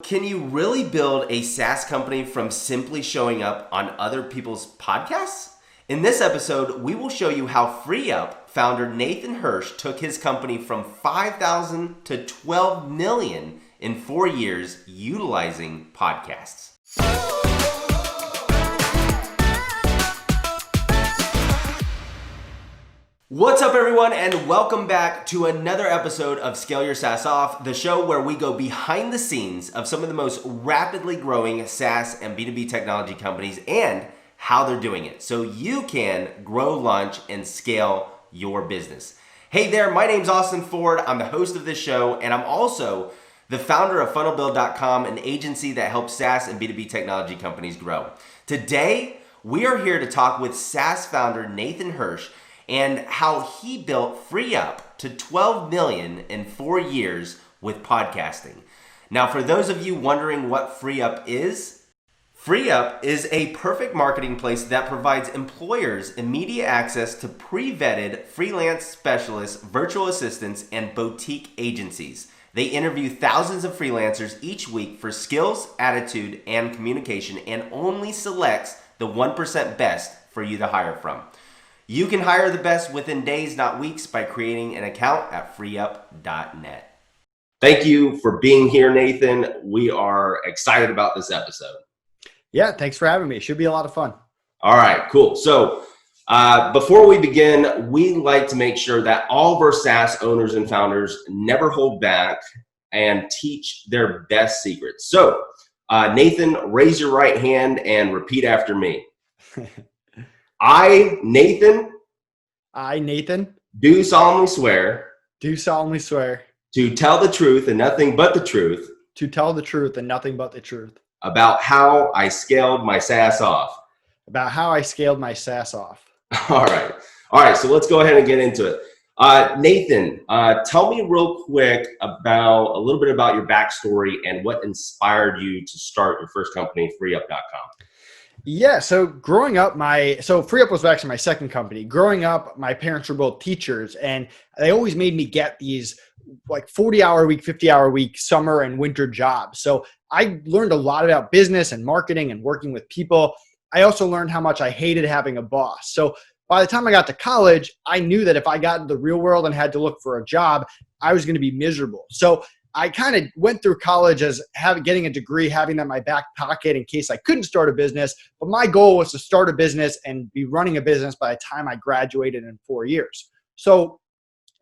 Can you really build a SaaS company from simply showing up on other people's podcasts? In this episode, we will show you how FreeUp founder Nathan Hirsh took his company from 5,000 to 12 million in 4 years utilizing podcasts. What's up, everyone, and welcome back to another episode of Scale Your SaaS Off, the show where we go behind the scenes of some of the most rapidly growing SaaS and B2B technology companies and how they're doing it so you can grow, launch, and scale your business. Hey there, my name's Austin Ford. I'm the host of this show, and I'm also the founder of funnelbuild.com, an agency that helps SaaS and B2B technology companies grow. Today, we are here to talk with SaaS founder Nathan Hirsh and how he built FreeUp to 12 million in 4 years with podcasting. Now, for those of you wondering what FreeUp is a perfect marketing place that provides employers immediate access to pre-vetted freelance specialists, virtual assistants, and boutique agencies. They interview thousands of freelancers each week for skills, attitude, and communication, and only selects the 1% best for you to hire from. You can hire the best within days, not weeks, by creating an account at freeup.net. Thank you for being here, Nathan. We are excited about this episode. Yeah, thanks for having me. It should be a lot of fun. All right, cool. So before we begin, we like to make sure that all of our SaaS owners and founders never hold back and teach their best secrets. So Nathan, raise your right hand and repeat after me. I, Nathan, do solemnly swear to tell the truth and nothing but the truth about how I scaled my SaaS off. All right. So let's go ahead and get into it. Nathan, tell me real quick about a little bit about your backstory and what inspired you to start your first company, freeup.com. Yeah, so growing up, FreeUp was actually my second company. Growing up, my parents were both teachers, and they always made me get these like 40-hour week, 50-hour week summer and winter jobs. So I learned a lot about business and marketing and working with people. I also learned how much I hated having a boss. So by the time I got to college, I knew that if I got into the real world and had to look for a job, I was going to be miserable. So I kind of went through college as getting a degree, having that in my back pocket in case I couldn't start a business. But my goal was to start a business and be running a business by the time I graduated in 4 years. So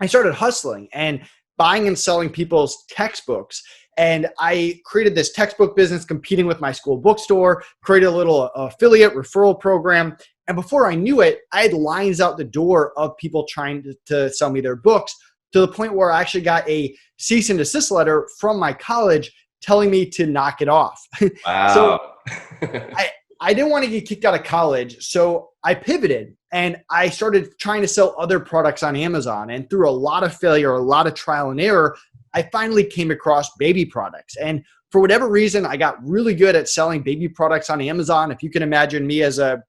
I started hustling and buying and selling people's textbooks. And I created this textbook business competing with my school bookstore, created a little affiliate referral program. And before I knew it, I had lines out the door of people trying to sell me their books, to the point where I actually got a cease and desist letter from my college telling me to knock it off. Wow. So I didn't want to get kicked out of college. So I pivoted and I started trying to sell other products on Amazon. And through a lot of failure, a lot of trial and error, I finally came across baby products. And for whatever reason, I got really good at selling baby products on Amazon. If you can imagine me as a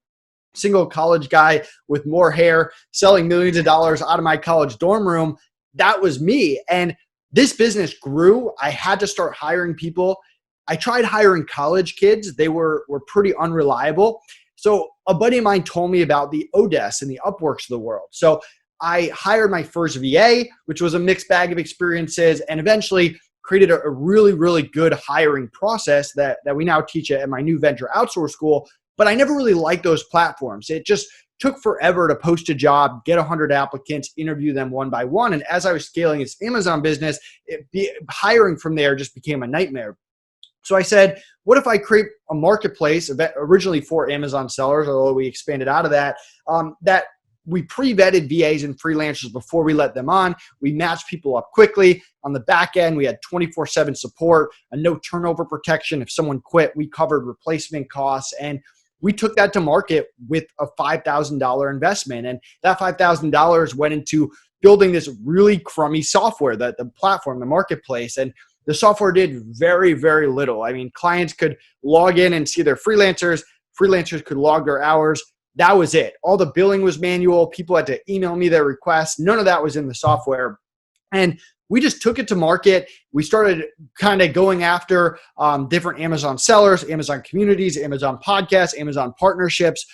single college guy with more hair selling millions of dollars out of my college dorm room, that was me. And this business grew. I had to start hiring people. I tried hiring college kids. They were pretty unreliable. So a buddy of mine told me about the Odesk and the Upworks of the world. So I hired my first VA, which was a mixed bag of experiences, and eventually created a really, really good hiring process that we now teach at my new venture outsource school. But I never really liked those platforms. It just took forever to post a job, get 100 applicants, interview them one by one. And as I was scaling this Amazon business, hiring from there just became a nightmare. So I said, what if I create a marketplace originally for Amazon sellers, although we expanded out of that, that we pre-vetted VAs and freelancers before we let them on. We matched people up quickly. On the back end, we had 24/7 support, a no turnover protection. If someone quit, we covered replacement costs. And we took that to market with a $5,000 investment. And that $5,000 went into building this really crummy software, the platform, the marketplace. And the software did very, very little. I mean, clients could log in and see their freelancers. Freelancers could log their hours. That was it. All the billing was manual. People had to email me their requests. None of that was in the software. And we just took it to market. We started kind of going after different Amazon sellers, Amazon communities, Amazon podcasts, Amazon partnerships.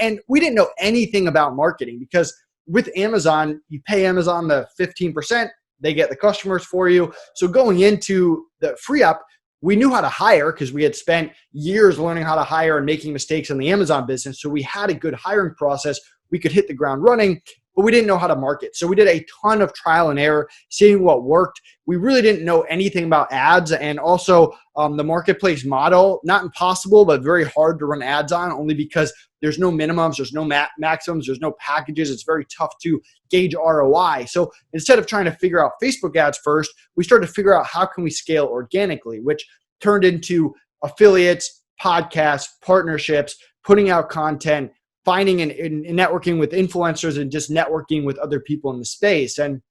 And we didn't know anything about marketing because with Amazon, you pay Amazon the 15%, they get the customers for you. So going into the FreeUp, we knew how to hire because we had spent years learning how to hire and making mistakes in the Amazon business. So we had a good hiring process. We could hit the ground running, but we didn't know how to market. So we did a ton of trial and error, seeing what worked. We really didn't know anything about ads, and also the marketplace model, not impossible, but very hard to run ads on, only because there's no minimums, there's no maximums, there's no packages. It's very tough to gauge ROI. So instead of trying to figure out Facebook ads first, we started to figure out how can we scale organically, which turned into affiliates, podcasts, partnerships, putting out content, finding and networking with influencers, and just networking with other people in the space. And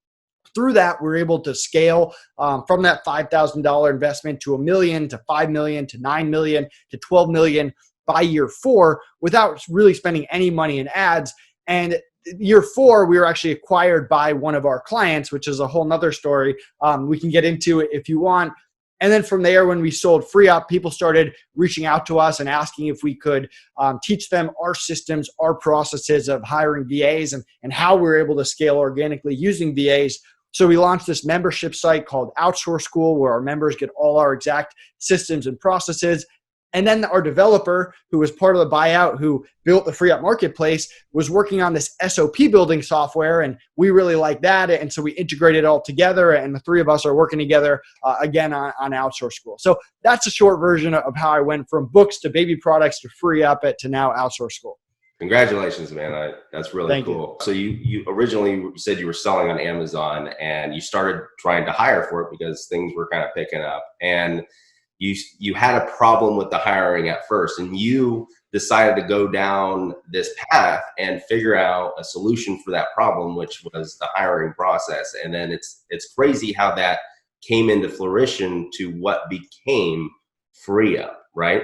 through that, we're able to scale from that $5,000 investment to $1 million, to $5 million, to $9 million, to $12 million by year 4 without really spending any money in ads. And year 4, we were actually acquired by one of our clients, which is a whole nother story. We can get into it if you want. And then from there, when we sold FreeUp, people started reaching out to us and asking if we could teach them our systems, our processes of hiring VAs, and how we were able to scale organically using VAs. So we launched this membership site called Outsource School, where our members get all our exact systems and processes. And then our developer, who was part of the buyout, who built the FreeUp marketplace, was working on this SOP building software, and we really liked that. And so we integrated it all together, and the 3 of us are working together again on Outsource School. So that's a short version of how I went from books to baby products to FreeUp to now Outsource School. Congratulations, man. That's really Thank cool. You. So you originally said you were selling on Amazon, and you started trying to hire for it because things were kind of picking up. And you had a problem with the hiring at first, and you decided to go down this path and figure out a solution for that problem, which was the hiring process. And then it's crazy how that came into fruition to what became FreeUp, right?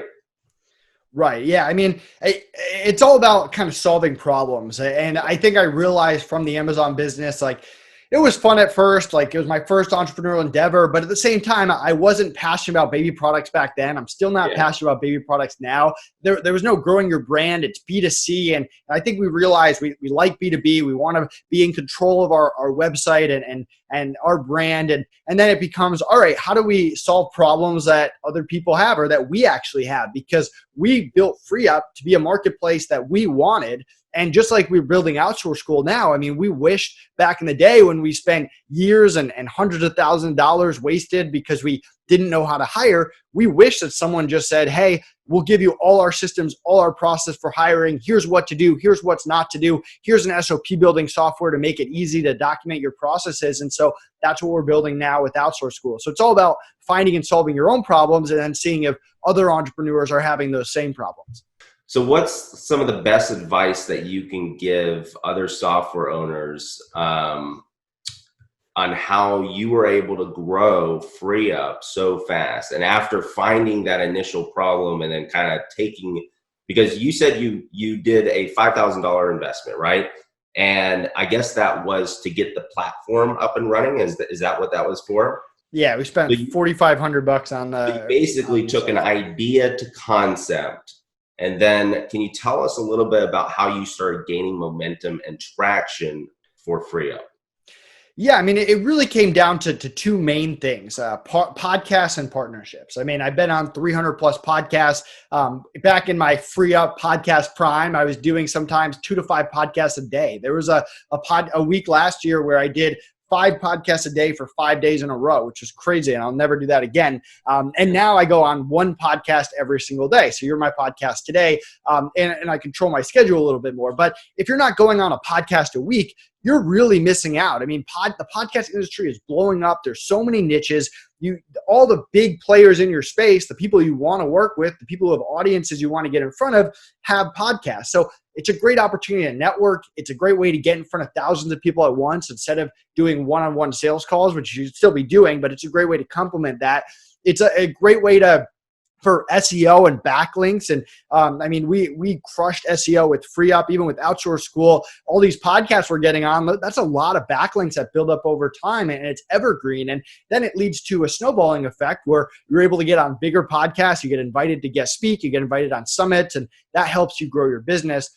Right. Yeah. I mean, it's all about kind of solving problems. And I think I realized from the Amazon business, like, it was fun at first, like it was my first entrepreneurial endeavor, but at the same time, I wasn't passionate about baby products back then. I'm still not passionate about baby products now. There was no growing your brand. It's B2C. And I think we realized we like B2B. We want to be in control of our website and our brand. And then it becomes, all right, how do we solve problems that other people have or that we actually have? Because we built FreeUp to be a marketplace that we wanted. And just like we're building Outsource School now, I mean, we wished back in the day when we spent years and hundreds of thousands of dollars wasted because we didn't know how to hire, we wish that someone just said, hey, we'll give you all our systems, all our process for hiring. Here's what to do. Here's what's not to do. Here's an SOP building software to make it easy to document your processes. And so that's what we're building now with Outsource School. So it's all about finding and solving your own problems and then seeing if other entrepreneurs are having those same problems. So what's some of the best advice that you can give other software owners on how you were able to grow FreeUp so fast? And after finding that initial problem and then kind of taking, because you said you did a $5,000 investment, right? And I guess that was to get the platform up and running. Is that what that was for? Yeah, we spent $4,500 on the. You basically took an idea to concept. And then can you tell us a little bit about how you started gaining momentum and traction for FreeUp? Yeah, I mean, it really came down to 2 main things, podcasts and partnerships. I mean, I've been on 300 plus podcasts. Back in my FreeUp podcast prime, I was doing sometimes 2 to 5 podcasts a day. There was a week last year where I did 5 podcasts a day for 5 days in a row, which was crazy. And I'll never do that again. And now I go on 1 podcast every single day. So you're my podcast today. And I control my schedule a little bit more. But if you're not going on a podcast a week, you're really missing out. I mean, the podcast industry is blowing up. There's so many niches. All the big players in your space, the people you want to work with, the people who have audiences you want to get in front of, have podcasts. So it's a great opportunity to network. It's a great way to get in front of thousands of people at once instead of doing one-on-one sales calls, which you should still be doing, but it's a great way to complement that. It's a great way to for SEO and backlinks. And I mean, we crushed SEO with FreeUp, even with Outsource School. All these podcasts we're getting on, that's a lot of backlinks that build up over time, and it's evergreen. And then it leads to a snowballing effect where you're able to get on bigger podcasts, you get invited to guest speak, you get invited on summits, and that helps you grow your business.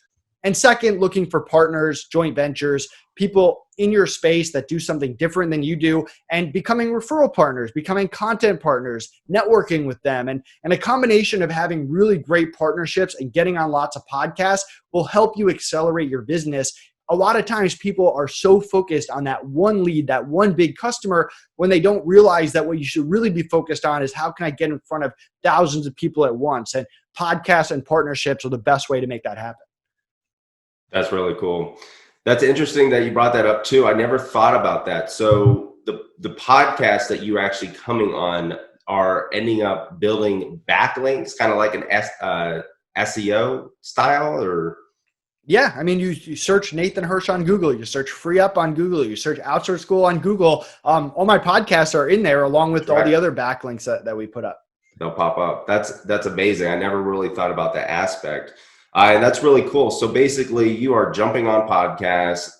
And second, looking for partners, joint ventures, people in your space that do something different than you do, and becoming referral partners, becoming content partners, networking with them. And a combination of having really great partnerships and getting on lots of podcasts will help you accelerate your business. A lot of times people are so focused on that one lead, that one big customer, when they don't realize that what you should really be focused on is how can I get in front of thousands of people at once? And podcasts and partnerships are the best way to make that happen. That's really cool. That's interesting that you brought that up too. I never thought about that. So the podcasts that you're actually coming on are ending up building backlinks, kind of like an SEO style, or? Yeah, I mean, you search Nathan Hirsh on Google, you search FreeUp on Google, you search Outsource School on Google. All my podcasts are in there along with all the other backlinks that we put up. They'll pop up. That's amazing. I never really thought about that aspect. And that's really cool. So basically you are jumping on podcasts,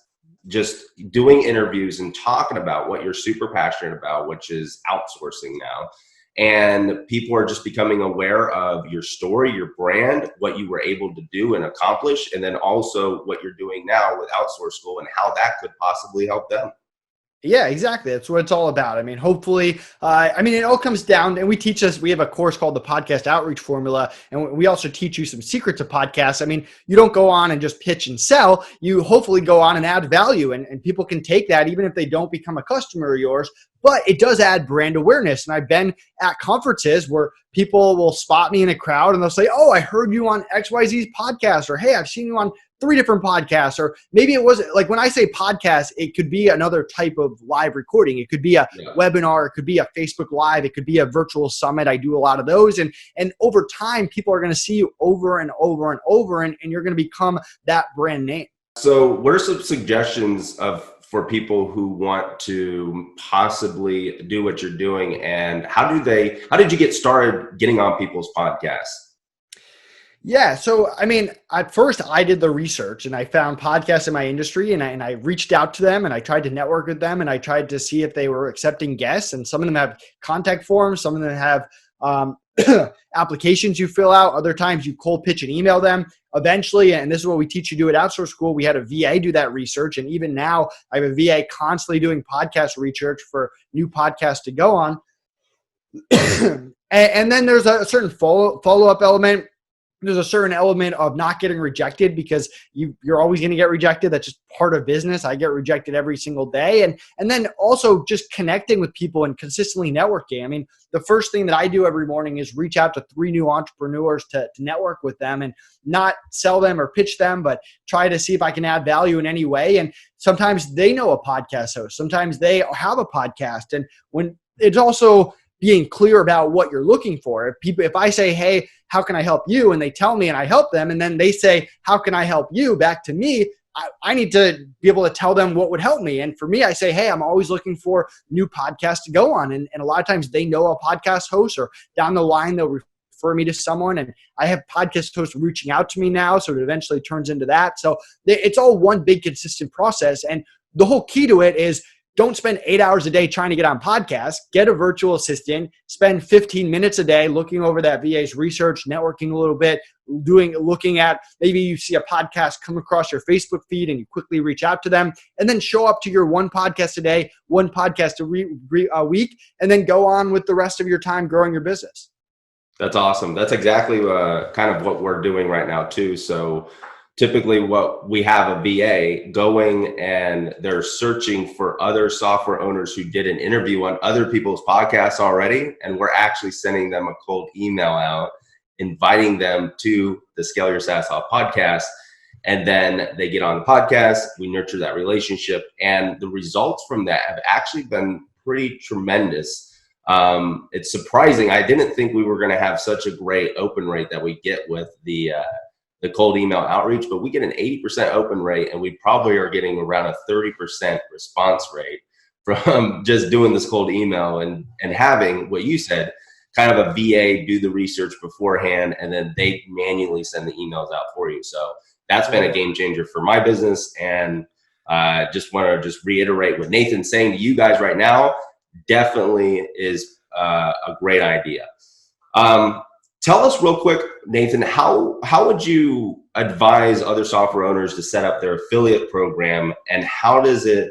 just doing interviews and talking about what you're super passionate about, which is outsourcing now. And people are just becoming aware of your story, your brand, what you were able to do and accomplish, and then also what you're doing now with Outsource School and how that could possibly help them. Yeah, exactly. That's what it's all about. I mean, hopefully, it all comes down, and we have a course called the Podcast Outreach Formula, and we also teach you some secrets of podcasts. I mean, you don't go on and just pitch and sell. You hopefully go on and add value, and people can take that even if they don't become a customer of yours, but it does add brand awareness. And I've been at conferences where people will spot me in a crowd and they'll say, "Oh, I heard you on XYZ's podcast," or "Hey, I've seen you on 3 different podcasts," or maybe it was like when I say podcast, it could be another type of live recording. It could be a webinar. It could be a Facebook Live. It could be a virtual summit. I do a lot of those. And over time, people are going to see you over and over and over, and you're going to become that brand name. So what are some suggestions for people who want to possibly do what you're doing, and how did you get started getting on people's podcasts? Yeah. So, I mean, at first I did the research and I found podcasts in my industry, and I reached out to them and I tried to network with them and I tried to see if they were accepting guests. And some of them have contact forms. Some of them have applications you fill out. Other times you cold pitch and email them. Eventually, and this is what we teach you to do at Outsource School, we had a VA do that research. And even now I have a VA constantly doing podcast research for new podcasts to go on. And then there's a certain follow-up element. There's a certain element of not getting rejected, because you're always going to get rejected. That's just part of business. I get rejected every single day. And then also just connecting with people and consistently networking. I mean, the first thing that I do every morning is reach out to 3 new entrepreneurs to network with them, and not sell them or pitch them, but try to see if I can add value in any way. And sometimes they know a podcast host. Sometimes they have a podcast. And when it's also being clear about what you're looking for. If I say, "Hey, how can I help you?" and they tell me and I help them, and then they say, "How can I help you?" back to me, I need to be able to tell them what would help me. And for me, I say, "Hey, I'm always looking for new podcasts to go on." And a lot of times they know a podcast host, or down the line, they'll refer me to someone. And I have podcast hosts reaching out to me now, so it eventually turns into that. So it's all one big consistent process. And the whole key to it is, don't spend 8 hours a day trying to get on podcasts. Get a virtual assistant. Spend 15 minutes a day looking over that VA's research, networking a little bit, looking at, maybe you see a podcast come across your Facebook feed and you quickly reach out to them, and then show up to your 1 podcast a day, 1 podcast a week, and then go on with the rest of your time growing your business. That's awesome. That's exactly kind of what we're doing right now too. So typically what we have a VA going and they're searching for other software owners who did an interview on other people's podcasts already. And we're actually sending them a cold email out, inviting them to the Scale Your SaaS Off podcast. And then they get on the podcast, we nurture that relationship. And the results from that have actually been pretty tremendous. It's surprising. I didn't think we were going to have such a great open rate that we get with the cold email outreach, but we get an 80% open rate, and we probably are getting around a 30% response rate from just doing this cold email and having what you said, kind of a VA do the research beforehand, and then they manually send the emails out for you. So that's been a game changer for my business. And just want to reiterate what Nathan's saying to you guys right now. Definitely is a great idea. Tell us real quick, Nathan, how would you advise other software owners to set up their affiliate program, and how does it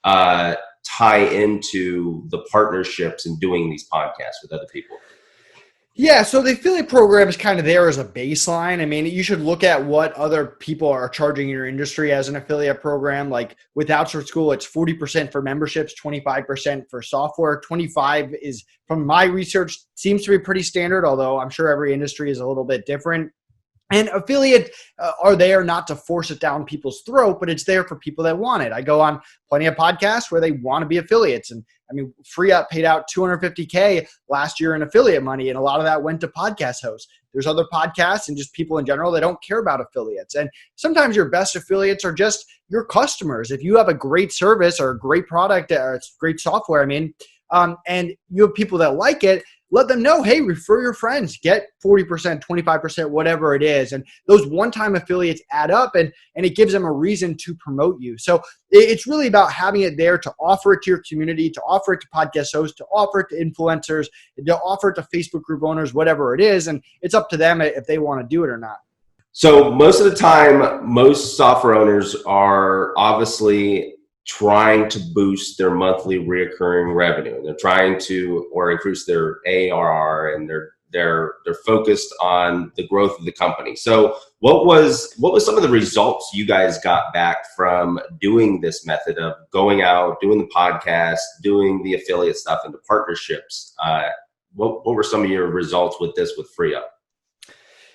tie into the partnerships and doing these podcasts with other people? Yeah, so the affiliate program is kind of there as a baseline. I mean, you should look at what other people are charging in your industry as an affiliate program. Like with Outsource School, it's 40% for memberships, 25% for software. 25 is, from my research, seems to be pretty standard, although I'm sure every industry is a little bit different. And affiliate are there not to force it down people's throat, but it's there for people that want it. I go on plenty of podcasts where they want to be affiliates. And I mean, FreeUp paid out $250K last year in affiliate money, and a lot of that went to podcast hosts. There's other podcasts and just people in general that don't care about affiliates. And sometimes your best affiliates are just your customers. If you have a great service or a great product or it's great software, and you have people that like it, let them know, hey, refer your friends, get 40%, 25%, whatever it is. And those one-time affiliates add up, and it gives them a reason to promote you. So it's really about having it there to offer it to your community, to offer it to podcast hosts, to offer it to influencers, to offer it to Facebook group owners, whatever it is. And it's up to them if they want to do it or not. So most of the time, most software owners are obviously trying to boost their monthly reoccurring revenue. They're trying to, or increase their ARR, and they're focused on the growth of the company. So what was some of the results you guys got back from doing this method of going out, doing the podcast, doing the affiliate stuff, and the partnerships? What were some of your results with this, with FreeUp?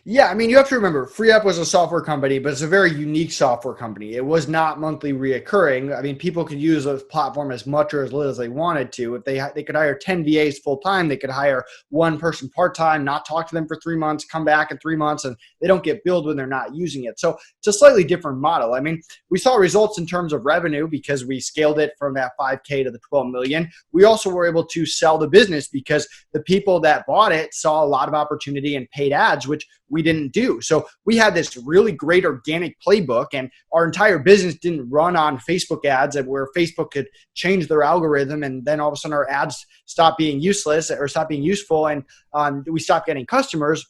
Yeah, I mean, you have to remember, FreeUp was a software company, but it's a very unique software company. It was not monthly reoccurring. I mean, people could use the platform as much or as little as they wanted to. If they could hire 10 VAs full-time, they could hire one person part-time, not talk to them for 3 months, come back in 3 months, and they don't get billed when they're not using it. So it's a slightly different model. I mean, we saw results in terms of revenue because we scaled it from that 5K to the 12 million. We also were able to sell the business because the people that bought it saw a lot of opportunity in paid ads, which we didn't do. So we had this really great organic playbook, and our entire business didn't run on Facebook ads, and where Facebook could change their algorithm, and then all of a sudden our ads stopped being useless or stopped being useful, and we stopped getting customers.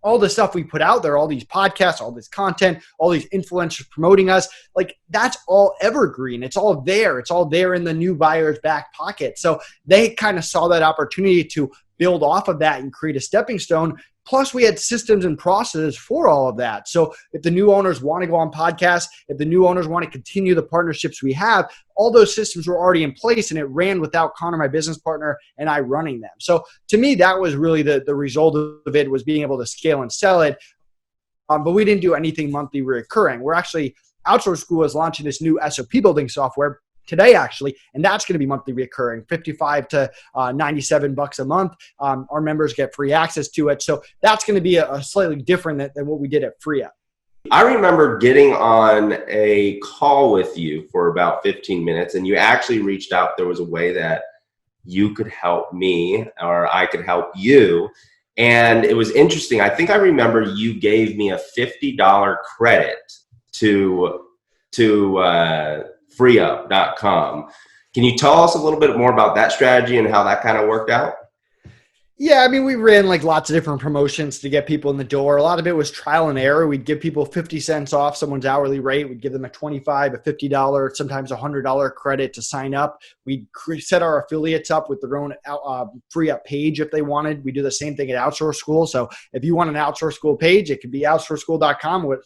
All the stuff we put out there, all these podcasts, all this content, all these influencers promoting us, like that's all evergreen. It's all there. It's all there in the new buyer's back pocket. So they kind of saw that opportunity to build off of that and create a stepping stone. Plus, we had systems and processes for all of that. So if the new owners want to go on podcasts, if the new owners want to continue the partnerships we have, all those systems were already in place, and it ran without Connor, my business partner, and I running them. So to me, that was really the result of it, was being able to scale and sell it. But we didn't do anything monthly recurring. We're actually, Outsource School is launching this new SOP building software today, actually, and that's going to be monthly recurring, $55 to $97 a month. Our members get free access to it. So that's going to be a slightly different than what we did at FreeUp. I remember getting on a call with you for about 15 minutes, and you actually reached out. There was a way that you could help me, or I could help you. And it was interesting. I think I remember you gave me a $50 credit to freeup.com. Can you tell us a little bit more about that strategy and how that kind of worked out? Yeah, I mean, we ran like lots of different promotions to get people in the door. A lot of it was trial and error. We'd give people 50 cents off someone's hourly rate. We'd give them a $25, a $50, sometimes $100 credit to sign up. We'd set our affiliates up with their own FreeUp page if they wanted. We do the same thing at Outsource School. So if you want an Outsource School page, it could be outsourceschool.com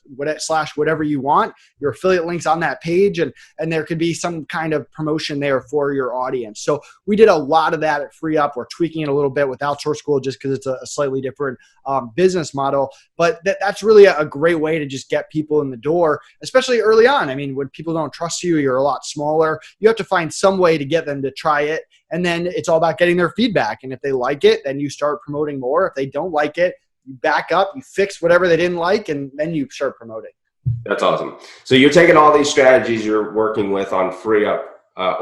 / whatever you want. Your affiliate link's on that page, and there could be some kind of promotion there for your audience. So we did a lot of that at FreeUp. We're tweaking it a little bit with Outsource School just because it's a slightly different business model. But that's really a great way to just get people in the door, especially early on. I mean, when people don't trust you, you're a lot smaller. You have to find some way to get them to try it. And then it's all about getting their feedback. And if they like it, then you start promoting more. If they don't like it, you back up, you fix whatever they didn't like, and then you start promoting. That's awesome. So you're taking all these strategies you're working with on FreeUp,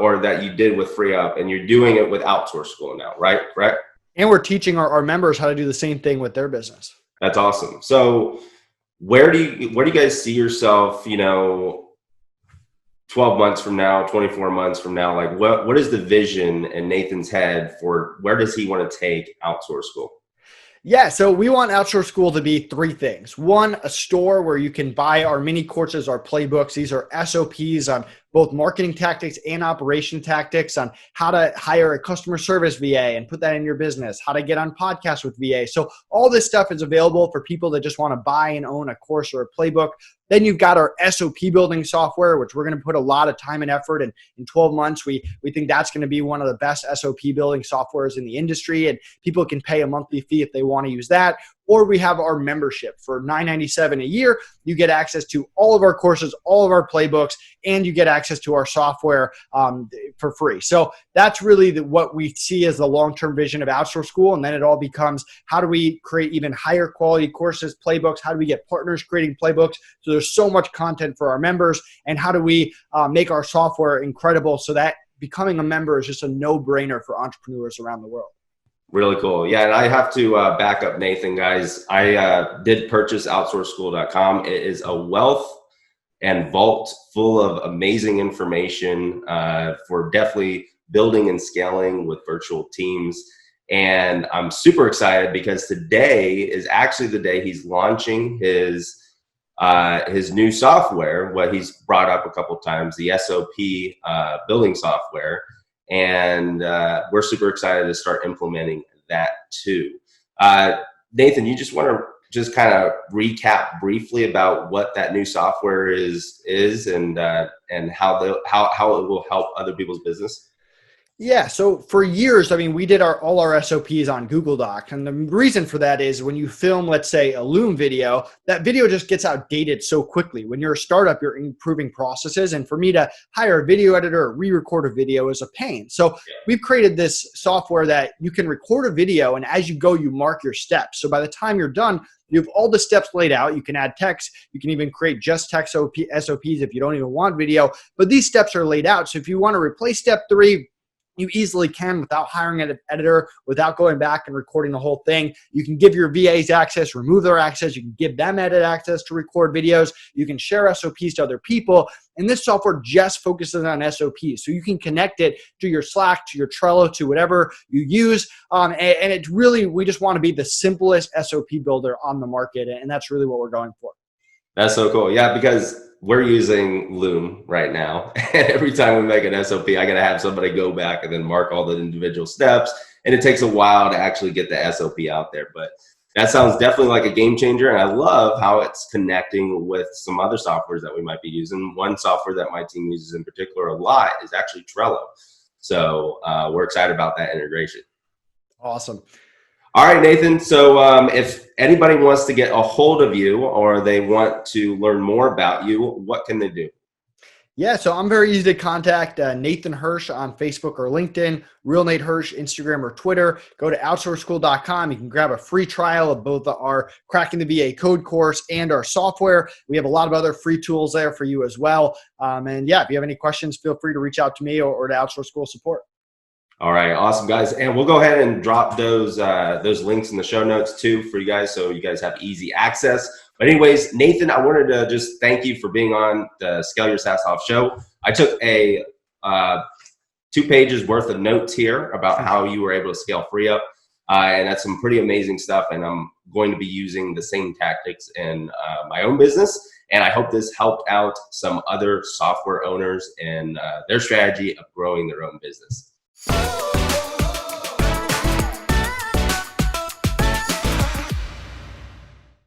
or that you did with FreeUp, and you're doing it with Outsource School now, right? Correct? And we're teaching our members how to do the same thing with their business. That's awesome. So where do you guys see yourself, 12 months from now, 24 months from now? Like what is the vision in Nathan's head for where does he want to take Outsource School? Yeah, so we want Outsource School to be three things. One, a store where you can buy our mini courses, our playbooks. These are SOPs on both marketing tactics and operation tactics on how to hire a customer service VA and put that in your business, how to get on podcasts with VA. So all this stuff is available for people that just want to buy and own a course or a playbook. Then you've got our SOP building software, which we're going to put a lot of time and effort in 12 months. We think that's going to be one of the best SOP building softwares in the industry, and people can pay a monthly fee if they want to use that. Or we have our membership for $9.97 a year. You get access to all of our courses, all of our playbooks, and you get access to our software for free. So that's really what we see as the long-term vision of Outsource School. And then it all becomes, how do we create even higher quality courses, playbooks? How do we get partners creating playbooks? So there's so much content for our members. And how do we make our software incredible so that becoming a member is just a no-brainer for entrepreneurs around the world? Really cool. Yeah, and I have to back up Nathan, guys. I did purchase outsourceschool.com. It is a wealth and vault full of amazing information for definitely building and scaling with virtual teams. And I'm super excited because today is actually the day he's launching his new software, what he's brought up a couple of times, the SOP building software. And we're super excited to start implementing that too. Nathan, you just want to just kind of recap briefly about what that new software is and how it will help other people's business? Yeah, so for years, we did all our SOPs on Google Docs. And the reason for that is when you film, let's say, a Loom video, that video just gets outdated so quickly. When you're a startup, you're improving processes. And for me to hire a video editor or re-record a video is a pain. So we've created this software that you can record a video, and as you go, you mark your steps. So by the time you're done, you have all the steps laid out. You can add text. You can even create just text SOPs if you don't even want video. But these steps are laid out. So if you want to replace step 3, you easily can without hiring an editor, without going back and recording the whole thing. You can give your VAs access, remove their access. You can give them edit access to record videos. You can share SOPs to other people. And this software just focuses on SOPs. So you can connect it to your Slack, to your Trello, to whatever you use. And it's really, we just want to be the simplest SOP builder on the market. And that's really what we're going for. That's so cool. Yeah, because we're using Loom right now. And every time we make an SOP, I got to have somebody go back and then mark all the individual steps. And it takes a while to actually get the SOP out there. But that sounds definitely like a game changer. And I love how it's connecting with some other softwares that we might be using. One software that my team uses in particular a lot is actually Trello. So we're excited about that integration. Awesome. All right, Nathan. So if anybody wants to get a hold of you or they want to learn more about you, what can they do? Yeah, so I'm very easy to contact. Nathan Hirsh on Facebook or LinkedIn, Real Nate Hirsh, Instagram or Twitter. Go to outsourceschool.com. You can grab a free trial of both our Cracking the VA Code course and our software. We have a lot of other free tools there for you as well. And yeah, if you have any questions, feel free to reach out to me or to Outsource School support. All right, awesome, guys. And we'll go ahead and drop those links in the show notes too for you guys, so you guys have easy access. But anyways, Nathan, I wanted to just thank you for being on the Scale Your SaaS Off show. I took a 2 pages worth of notes here about how you were able to scale FreeUp, and that's some pretty amazing stuff. And I'm going to be using the same tactics in my own business. And I hope this helped out some other software owners in their strategy of growing their own business.